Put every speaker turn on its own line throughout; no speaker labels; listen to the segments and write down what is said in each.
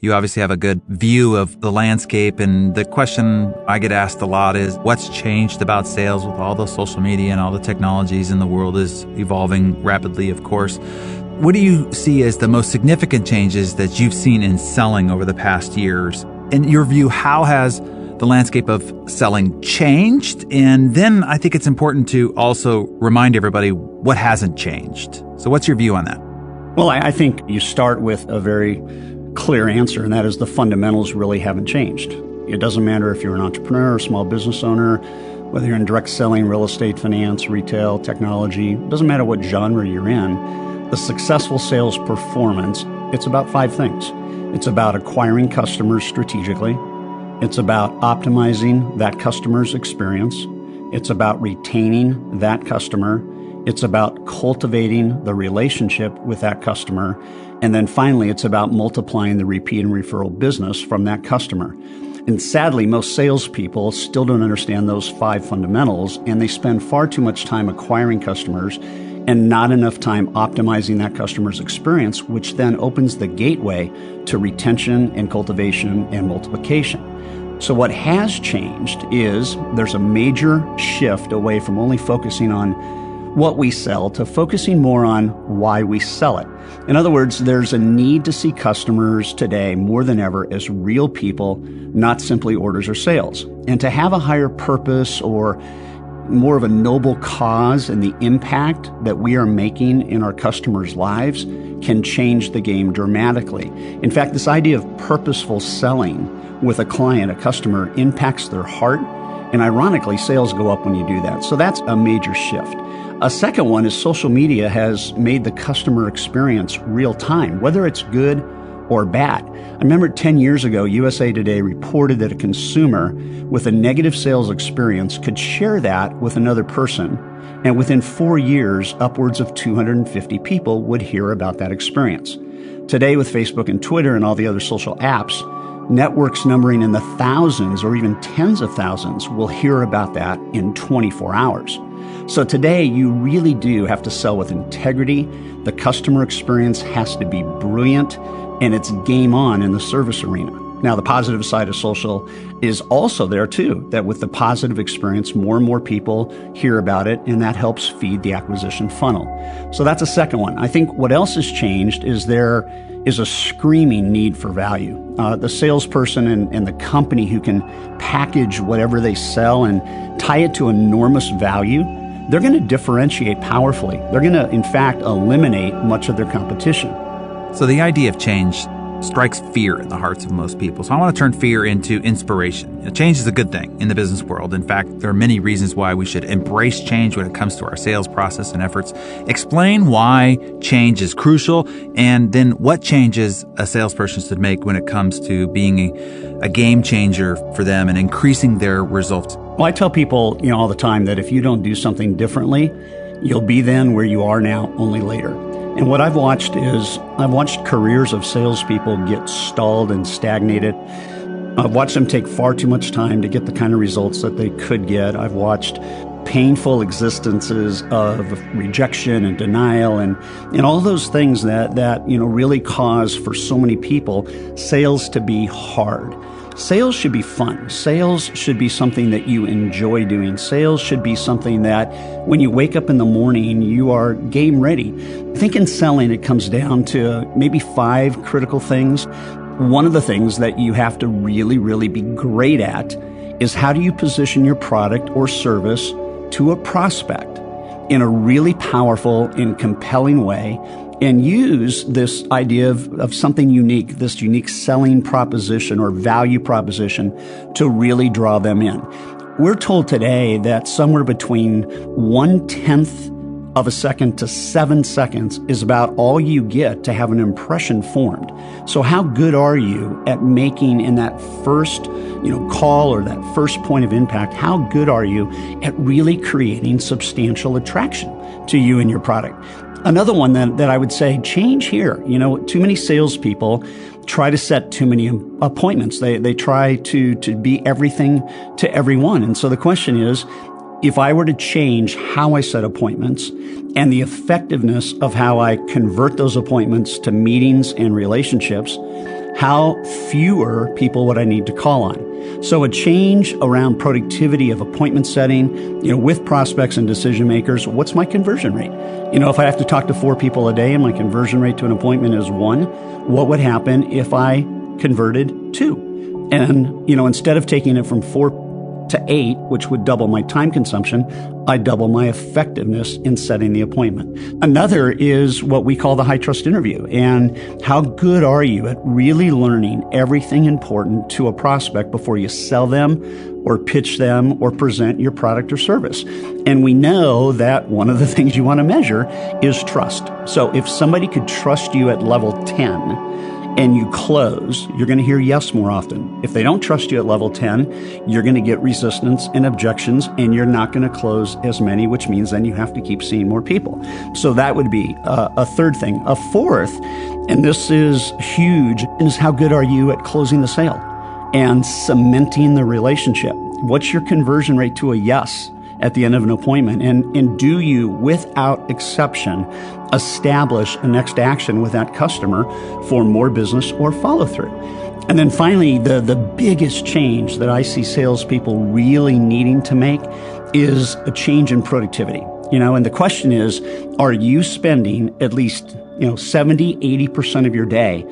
You obviously have a good view of the landscape. And the question I get asked a lot is, what's changed about sales with all the social media and all the technologies, and the world is evolving rapidly, of course. What do you see as the most significant changes that you've seen in selling over the past years? In your view, how has the landscape of selling changed? And then I think it's important to also remind everybody what hasn't changed. So what's your view on that?
Well, I think you start with a very clear answer, and that is the fundamentals really haven't changed. It doesn't matter if you're an entrepreneur, a small business owner, whether you're in direct selling, real estate, finance, retail, technology, it doesn't matter what genre you're in. The successful sales performance, it's about 5 things. It's about acquiring customers strategically. It's about optimizing that customer's experience. It's about retaining that customer. It's about cultivating the relationship with that customer. And then finally, it's about multiplying the repeat and referral business from that customer. And sadly, most salespeople still don't understand those 5 fundamentals, and they spend far too much time acquiring customers and not enough time optimizing that customer's experience, which then opens the gateway to retention and cultivation and multiplication. So what has changed is there's a major shift away from only focusing on what we sell to focusing more on why we sell it. In other words, there's a need to see customers today more than ever as real people, not simply orders or sales. And to have a higher purpose or more of a noble cause and the impact that we are making in our customers' lives can change the game dramatically. In fact, this idea of purposeful selling with a client, a customer, impacts their heart. And ironically, sales go up when you do that. So that's a major shift. A second one is social media has made the customer experience real time, whether it's good or bad. I remember 10 years ago, USA Today reported that a consumer with a negative sales experience could share that with another person, and within 4 years, upwards of 250 people would hear about that experience. Today, with Facebook and Twitter and all the other social apps, networks numbering in the thousands or even tens of thousands will hear about that in 24 hours. So today, you really do have to sell with integrity. The customer experience has to be brilliant, and it's game on in the service arena. Now, the positive side of social is also there too, that with the positive experience, more and more people hear about it, and that helps feed the acquisition funnel. So that's a second one. I think what else has changed is there is a screaming need for value. The salesperson and the company who can package whatever they sell and tie it to enormous value, they're going to differentiate powerfully. They're going to, in fact, eliminate much of their competition.
So the idea of change strikes fear in the hearts of most people. So I want to turn fear into inspiration. Change is a good thing in the business world. In fact, there are many reasons why we should embrace change when it comes to our sales process and efforts. Explain why change is crucial, and then what changes a salesperson should make when it comes to being a game changer for them and increasing their results.
Well, I tell people, all the time that if you don't do something differently, you'll be then where you are now, only later. And what I've watched is careers of salespeople get stalled and stagnated. I've watched them take far too much time to get the kind of results that they could get. I've watched painful existences of rejection and denial and all those things that really cause for so many people sales to be hard. Sales should be fun. Sales should be something that you enjoy doing. Sales should be something that when you wake up in the morning, you are game ready. I think in selling, it comes down to maybe 5 critical things. One of the things that you have to really, really be great at is how do you position your product or service to a prospect in a really powerful and compelling way, and use this idea of something unique, this unique selling proposition or value proposition to really draw them in. We're told today that somewhere between 1/10 of a second to 7 seconds is about all you get to have an impression formed. So how good are you at making in that first call or that first point of impact, how good are you at really creating substantial attraction to you and your product? Another one that I would say, change here. Too many salespeople try to set too many appointments. They try to be everything to everyone. And so the question is, if I were to change how I set appointments and the effectiveness of how I convert those appointments to meetings and relationships, How fewer people would I need to call on? So a change around productivity of appointment setting, with prospects and decision makers. What's my conversion rate? If I have to talk to 4 people a day and my conversion rate to an appointment is 1, what would happen if I converted 2? And, instead of taking it from 4 to 8, which would double my time consumption, I double my effectiveness in setting the appointment. Another is what we call the high trust interview. And how good are you at really learning everything important to a prospect before you sell them or pitch them or present your product or service? And we know that one of the things you want to measure is trust. So if somebody could trust you at level 10, and you close, you're going to hear yes more often. If they don't trust you at level 10, you're going to get resistance and objections, and you're not going to close as many, which means then you have to keep seeing more people. So that would be a third thing. A fourth, and this is huge, is how good are you at closing the sale and cementing the relationship? What's your conversion rate to a yes at the end of an appointment? And do you, without exception, establish a next action with that customer for more business or follow through? And then finally, the biggest change that I see salespeople really needing to make is a change in productivity. And the question is, are you spending at least 70, 80% of your day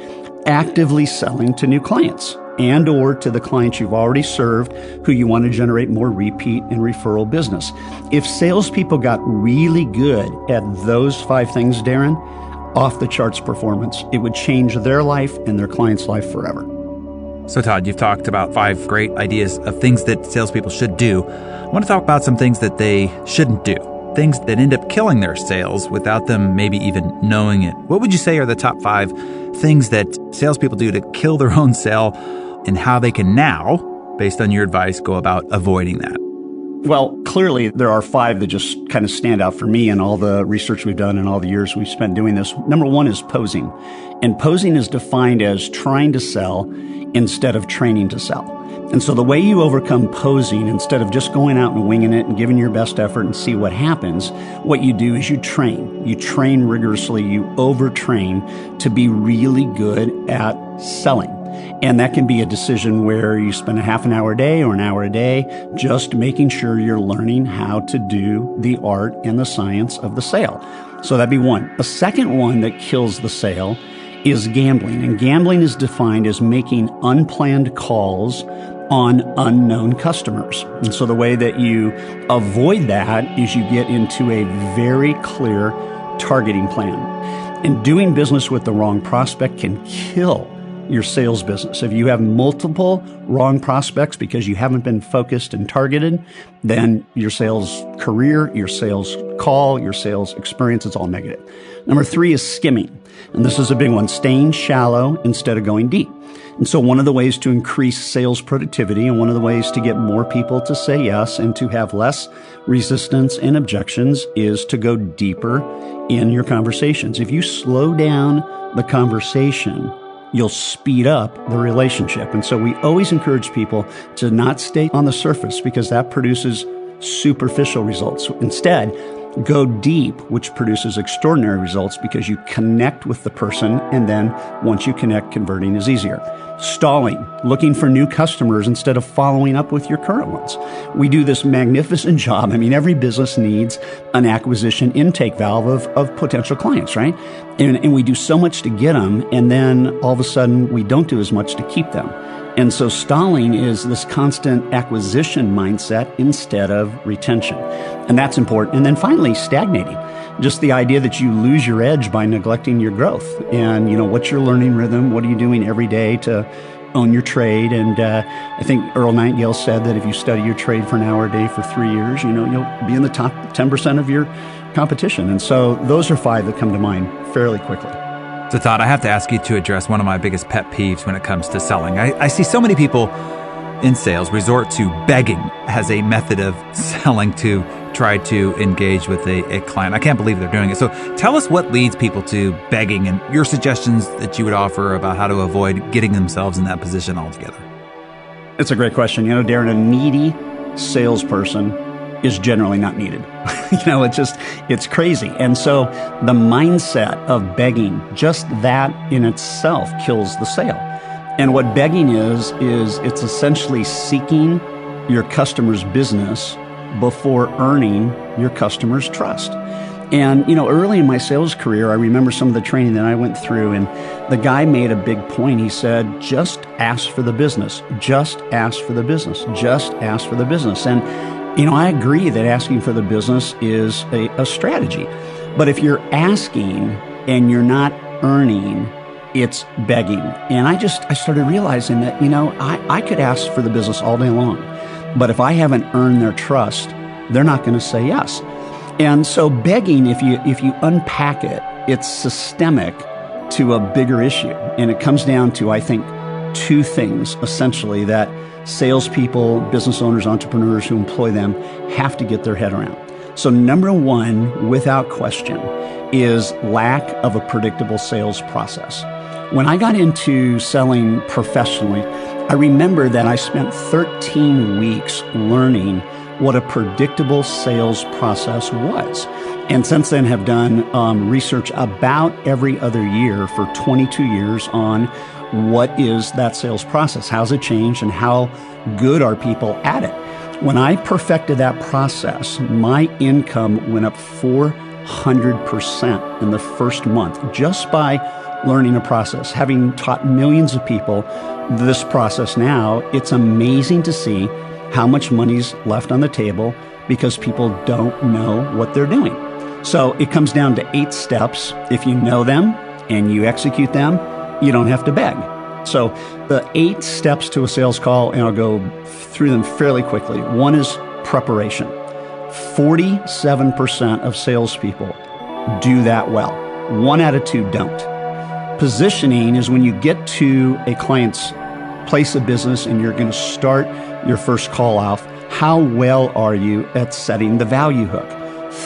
actively selling to new clients and or to the clients you've already served who you want to generate more repeat and referral business? If salespeople got really good at those 5 things, Darren, off the charts performance, it would change their life and their client's life forever.
So Todd, you've talked about 5 great ideas of things that salespeople should do. I want to talk about some things that they shouldn't do. Things that end up killing their sales without them maybe even knowing it. What would you say are the top 5 things that salespeople do to kill their own sale, and how they can now, based on your advice, go about avoiding that?
Well, clearly there are 5 that just kind of stand out for me in all the research we've done and all the years we've spent doing this. Number 1 is posing. And posing is defined as trying to sell instead of training to sell. And so the way you overcome posing, instead of just going out and winging it and giving your best effort and see what happens, what you do is you train. You train rigorously. You overtrain to be really good at selling. And that can be a decision where you spend a half an hour a day or an hour a day just making sure you're learning how to do the art and the science of the sale. So that'd be 1. A second one that kills the sale is gambling. And gambling is defined as making unplanned calls on unknown customers. And so the way that you avoid that is you get into a very clear targeting plan. And doing business with the wrong prospect can kill your sales business. If you have multiple wrong prospects because you haven't been focused and targeted, then your sales career, your sales call, your sales experience, it's all negative. Number 3 is skimming. And this is a big one, staying shallow instead of going deep. And so one of the ways to increase sales productivity and one of the ways to get more people to say yes and to have less resistance and objections is to go deeper in your conversations. If you slow down the conversation, you'll speed up the relationship. And so we always encourage people to not stay on the surface because that produces superficial results. Instead, go deep, which produces extraordinary results because you connect with the person, and then once you connect, converting is easier. Stalling, looking for new customers instead of following up with your current ones. We do this magnificent job. I mean, every business needs an acquisition intake valve of potential clients, right? And we do so much to get them, and then all of a sudden we don't do as much to keep them. And so stalling is this constant acquisition mindset instead of retention. And that's important. And then finally, stagnating. Just the idea that you lose your edge by neglecting your growth. And, what's your learning rhythm? What are you doing every day to own your trade? And I think Earl Nightingale said that if you study your trade for an hour a day for 3 years, you'll be in the top 10% of your competition. And so those are 5 that come to mind fairly quickly.
So Todd, I have to ask you to address one of my biggest pet peeves when it comes to selling. I see so many people in sales resort to begging as a method of selling to try to engage with a client. I can't believe they're doing it. So tell us what leads people to begging and your suggestions that you would offer about how to avoid getting themselves in that position altogether.
It's a great question. Darren, a needy salesperson is generally not needed. It's crazy. And so the mindset of begging, just that in itself kills the sale. And what begging is it's essentially seeking your customer's business before earning your customer's trust. And, early in my sales career, I remember some of the training that I went through, and the guy made a big point. He said, just ask for the business. Just ask for the business. Just ask for the business. And, I agree that asking for the business is a strategy. But if you're asking and you're not earning, it's begging. And I started realizing that, I could ask for the business all day long, but if I haven't earned their trust, they're not going to say yes. And so begging, if you unpack it, it's systemic to a bigger issue. And it comes down to, I think, two things, essentially, that salespeople, business owners, entrepreneurs who employ them have to get their head around. So number one, without question, is lack of a predictable sales process. When I got into selling professionally, I remember that I spent 13 weeks learning what a predictable sales process was. And since then have done research about every other year for 22 years on what is that sales process, how's it changed, and how good are people at it. When I perfected that process, my income went up 400% in the first month just by learning a process. Having taught millions of people this process now, it's amazing to see how much money's left on the table because people don't know what they're doing. So it comes down to 8 steps. If you know them and you execute them, you don't have to beg. So the 8 steps to a sales call, and I'll go through them fairly quickly. One is preparation. 47% of salespeople do that well. 1 out of 2 don't. Positioning is when you get to a client's place of business and you're going to start your first call off. How well are you at setting the value hook?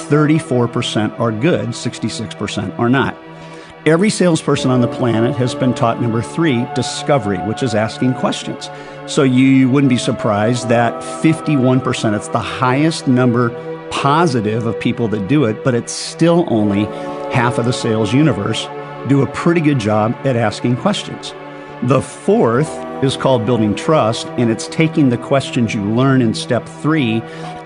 34% are good, 66% are not. Every salesperson on the planet has been taught number 3, discovery, which is asking questions. So you wouldn't be surprised that 51%, it's the highest number positive of people that do it, but it's still only half of the sales universe do a pretty good job at asking questions. The 4th is called building trust, and it's taking the questions you learn in step 3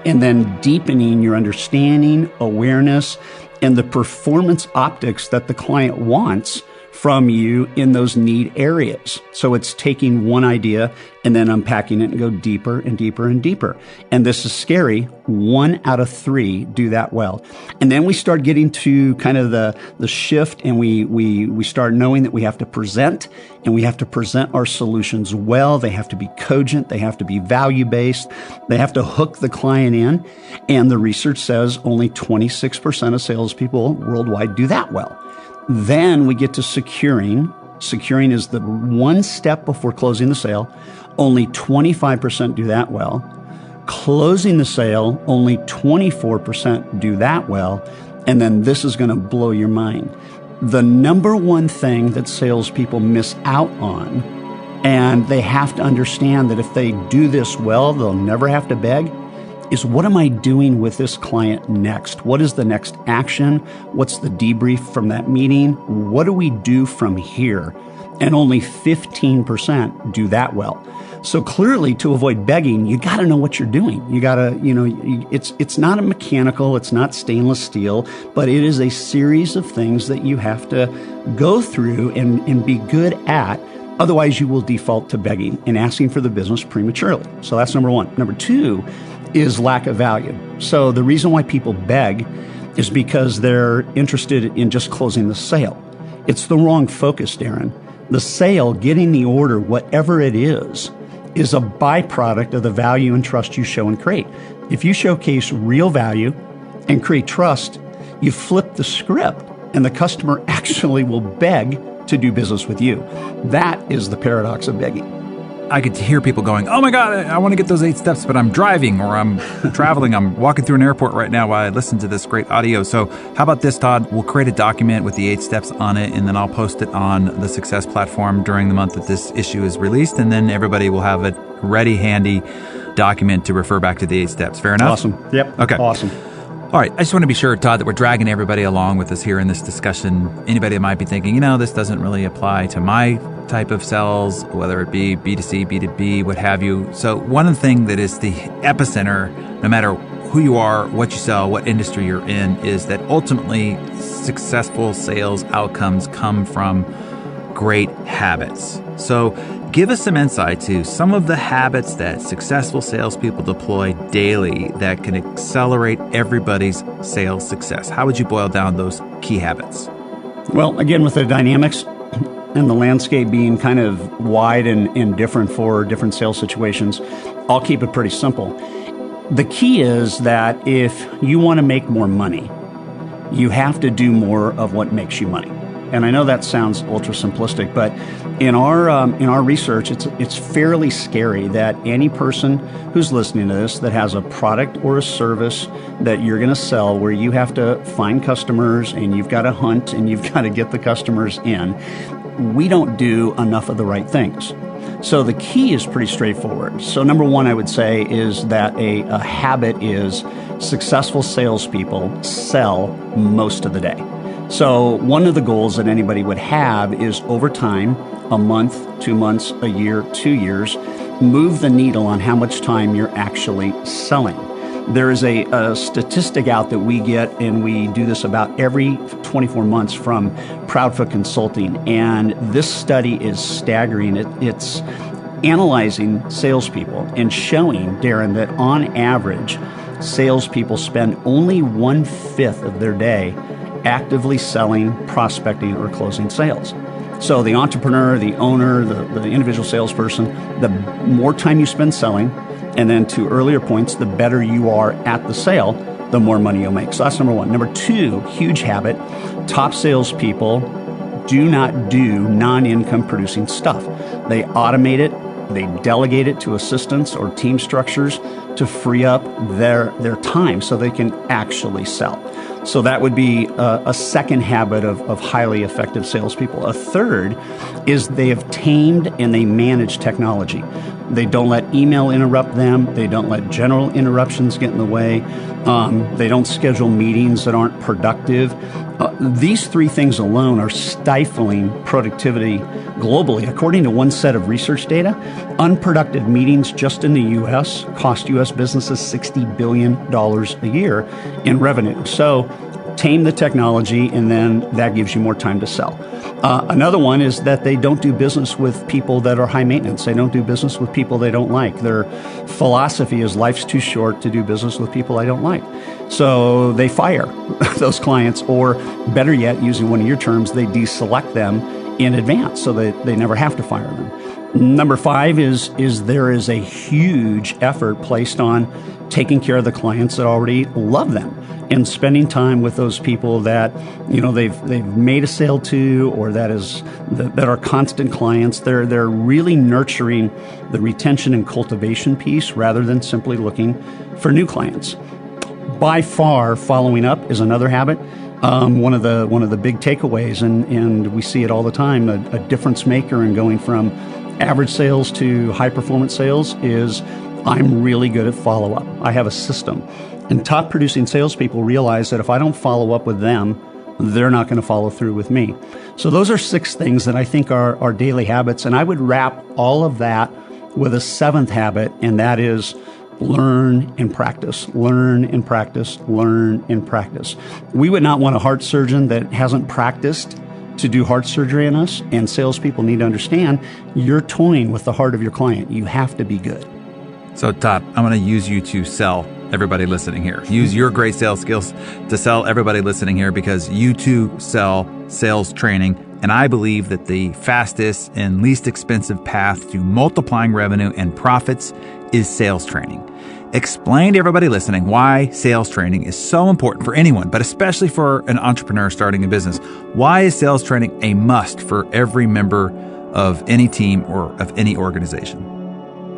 and then deepening your understanding, awareness, and the performance optics that the client wants from you in those need areas. So it's taking one idea and then unpacking it and go deeper and deeper and deeper. And this is scary. 1 out of 3 do that well. And then we start getting to kind of the shift, and we start knowing that we have to present, and we have to present our solutions well. They have to be cogent. They have to be value-based. They have to hook the client in. And the research says only 26% of salespeople worldwide do that well. Then we get to securing. Securing is the one step before closing the sale. Only 25% do that well. Closing the sale, only 24% do that well. And then this is going to blow your mind. The number one thing that salespeople miss out on, and they have to understand that if they do this well, they'll never have to beg, is what am I doing with this client next? What is the next action? What's the debrief from that meeting? What do we do from here? And only 15% do that well. So clearly, to avoid begging, you got to know what you're doing. You got to, it's not a mechanical, it's not stainless steel, but it is a series of things that you have to go through and be good at. Otherwise, you will default to begging and asking for the business prematurely. So that's number 1. Number 2 is lack of value. So the reason why people beg is because they're interested in just closing the sale. It's the wrong focus, Darren. The sale, getting the order, whatever it is a byproduct of the value and trust you show and create. If you showcase real value and create trust, you flip the script and the customer actually will beg to do business with you. That is the paradox of begging.
I could hear people going, oh my God, I want to get those 8 steps, but I'm driving or I'm traveling. I'm walking through an airport right now while I listen to this great audio. So how about this, Todd? We'll create a document with the 8 steps on it, and then I'll post it on the Success platform during the month that this issue is released. And then everybody will have a ready, handy document to refer back to the 8 steps. Fair enough?
Awesome. Yep.
Okay.
Awesome.
All right, I just want to be sure, Todd, that we're dragging everybody along with us here in this discussion. Anybody that might be thinking, this doesn't really apply to my type of sales, whether it be B2C, B2B, what have you. So one thing that is the epicenter, no matter who you are, what you sell, what industry you're in, is that ultimately successful sales outcomes come from great habits. So give us some insight to some of the habits that successful salespeople deploy daily that can accelerate everybody's sales success. How would you boil down those key habits?
Well, again, with the dynamics and the landscape being kind of wide and different for different sales situations, I'll keep it pretty simple. The key is that if you want to make more money, you have to do more of what makes you money. And I know that sounds ultra simplistic, but in our research, it's fairly scary that any person who's listening to this that has a product or a service that you're going to sell, where you have to find customers and you've got to hunt and you've got to get the customers in, we don't do enough of the right things. So the key is pretty straightforward. So number one, I would say, is that a habit is successful salespeople sell most of the day. So one of the goals that anybody would have is over time, a month, 2 months, a year, 2 years, move the needle on how much time you're actually selling. There is a statistic out that we get, and we do this about every 24 months from Proudfoot Consulting. And this study is staggering. It's analyzing salespeople and showing, Darren, that on average, salespeople spend only 1/5 of their day actively selling, prospecting, or closing sales. So the entrepreneur, the owner, the individual salesperson, the more time you spend selling, and then to earlier points, the better you are at the sale, the more money you'll make. So that's number one. Number two, huge habit, top salespeople do not do non-income producing stuff. They automate it, they delegate it to assistants or team structures to free up their time so they can actually sell. So that would be a second habit of highly effective salespeople. A third is they have tamed and they manage technology. They don't let email interrupt them. They don't let general interruptions get in the way. They don't schedule meetings that aren't productive. These three things alone are stifling productivity globally. According to one set of research data, unproductive meetings just in the U.S. cost U.S. businesses $60 billion a year in revenue. So tame the technology, and then that gives you more time to sell. Another one is that they don't do business with people that are high maintenance. They don't do business with people they don't like. Their philosophy is life's too short to do business with people I don't like. So they fire those clients, or better yet, using one of your terms, they deselect them in advance so that they never have to fire them. Number five is there is a huge effort placed on taking care of the clients that already love them and spending time with those people that they've made a sale to, or that are constant clients. They're really nurturing the retention and cultivation piece rather than simply looking for new clients. By far, following up is another habit. One of the big takeaways, and we see it all the time, a difference maker in going from average sales to high performance sales is I'm really good at follow up. I have a system. And top producing salespeople realize that if I don't follow up with them, they're not going to follow through with me. So those are 6 things that I think are daily habits. And I would wrap all of that with a 7th habit, and that is learn and practice, learn and practice, learn and practice. We would not want a heart surgeon that hasn't practiced to do heart surgery on us, and salespeople need to understand you're toying with the heart of your client. You have to be good.
So Todd, I'm going to use you to sell everybody listening here. Use your great sales skills to sell everybody listening here, because you too sell sales training. And I believe that the fastest and least expensive path to multiplying revenue and profits is sales training. Explain to everybody listening why sales training is so important for anyone, but especially for an entrepreneur starting a business. Why is sales training a must for every member of any team or of any organization?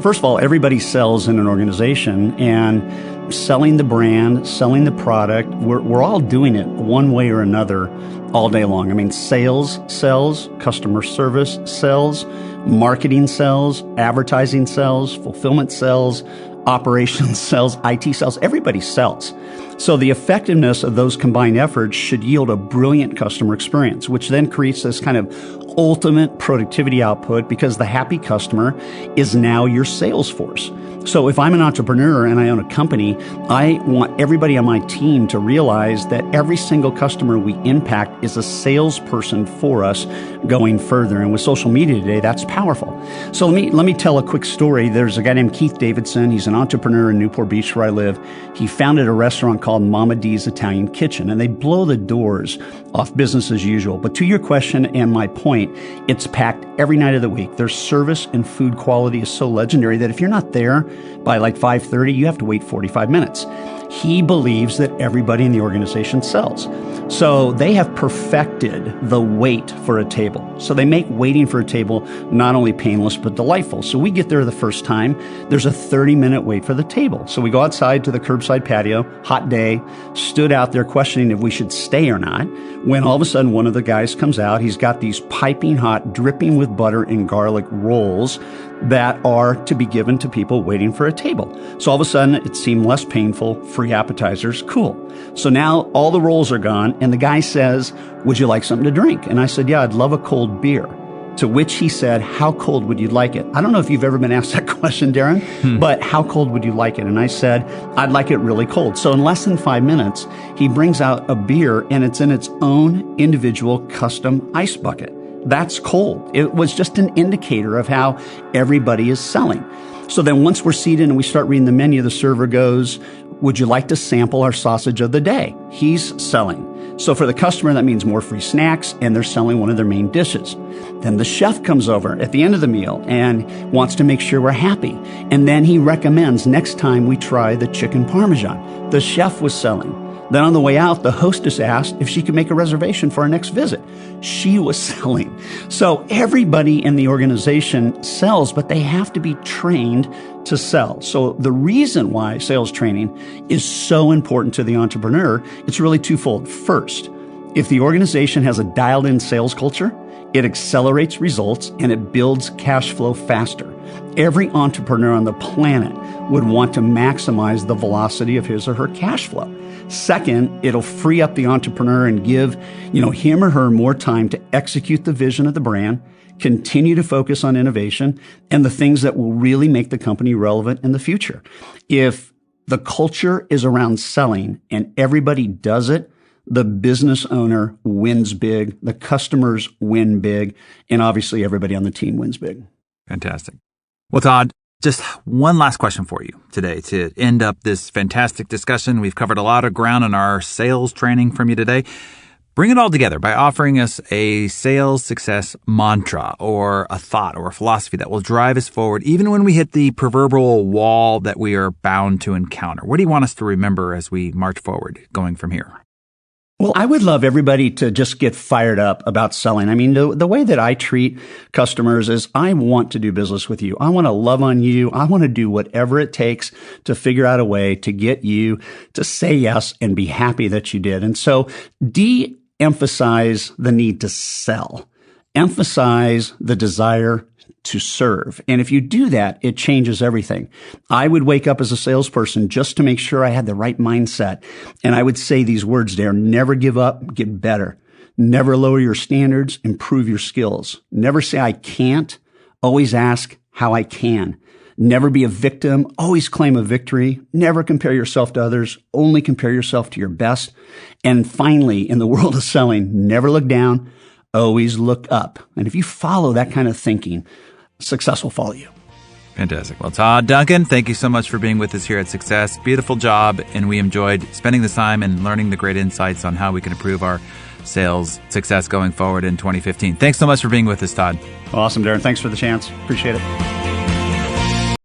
First of all, everybody sells in an organization, and selling the brand, selling the product, we're all doing it one way or another all day long. I mean, sales sells, customer service sells, marketing sells, advertising sells, fulfillment sells, operations sells, IT sells, everybody sells. So the effectiveness of those combined efforts should yield a brilliant customer experience, which then creates this kind of ultimate productivity output because the happy customer is now your sales force. So if I'm an entrepreneur and I own a company, I want everybody on my team to realize that every single customer we impact is a salesperson for us going further. And with social media today, that's powerful. So let me tell a quick story. There's a guy named Keith Davidson. He's an entrepreneur in Newport Beach where I live. He founded a restaurant called Mama D's Italian Kitchen, and they blow the doors off business as usual. But to your question and my point, it's packed every night of the week. Their service and food quality is so legendary that if you're not there by like 5:30, you have to wait 45 minutes. He believes that everybody in the organization sells. So they have perfected the wait for a table. So they make waiting for a table not only painless, but delightful. So we get there the first time, there's a 30-minute wait for the table. So we go outside to the curbside patio, hot day, stood out there questioning if we should stay or not, when all of a sudden one of the guys comes out. He's got these piping hot, dripping with butter and garlic rolls that are to be given to people waiting for a table. So all of a sudden it seemed less painful, free appetizers, cool. So now all the rolls are gone and the guy says, "Would you like something to drink?" And I said, "Yeah, I'd love a cold beer." To which he said, "How cold would you like it?" I don't know if you've ever been asked that question, Darren, but how cold would you like it? And I said, "I'd like it really cold." So in less than 5 minutes, he brings out a beer and it's in its own individual custom ice bucket. That's cold. It was just an indicator of how everybody is selling. So then once we're seated and we start reading the menu, the server goes, "Would you like to sample our sausage of the day?" He's selling. So for the customer, that means more free snacks, and they're selling one of their main dishes. Then the chef comes over at the end of the meal and wants to make sure we're happy. And then he recommends next time we try the chicken parmesan. The chef was selling. Then on the way out, the hostess asked if she could make a reservation for our next visit. She was selling. So everybody in the organization sells, but they have to be trained to sell. So the reason why sales training is so important to the entrepreneur, it's really twofold. First, if the organization has a dialed-in sales culture, it accelerates results and it builds cash flow faster. Every entrepreneur on the planet would want to maximize the velocity of his or her cash flow. Second, it'll free up the entrepreneur and give, him or her more time to execute the vision of the brand, continue to focus on innovation and the things that will really make the company relevant in the future. If the culture is around selling and everybody does it, the business owner wins big, the customers win big, and obviously everybody on the team wins big.
Fantastic. Well, Todd, just one last question for you today to end up this fantastic discussion. We've covered a lot of ground in our sales training from you today. Bring it all together by offering us a sales success mantra or a thought or a philosophy that will drive us forward even when we hit the proverbial wall that we are bound to encounter. What do you want us to remember as we march forward going from here?
Well, I would love everybody to just get fired up about selling. I mean, the way that I treat customers is I want to do business with you. I want to love on you. I want to do whatever it takes to figure out a way to get you to say yes and be happy that you did. And so de-emphasize the need to sell. Emphasize the desire to serve. And if you do that, it changes everything. I would wake up as a salesperson just to make sure I had the right mindset. And I would say these words there: never give up, get better. Never lower your standards, improve your skills. Never say I can't, always ask how I can. Never be a victim, always claim a victory. Never compare yourself to others, only compare yourself to your best. And finally, in the world of selling, never look down, always look up. And if you follow that kind of thinking, success will follow you.
Fantastic. Well, Todd Duncan, thank you so much for being with us here at Success. Beautiful job, and we enjoyed spending this time and learning the great insights on how we can improve our sales success going forward in 2015. Thanks so much for being with us, Todd.
Awesome, Darren. Thanks for the chance. Appreciate it.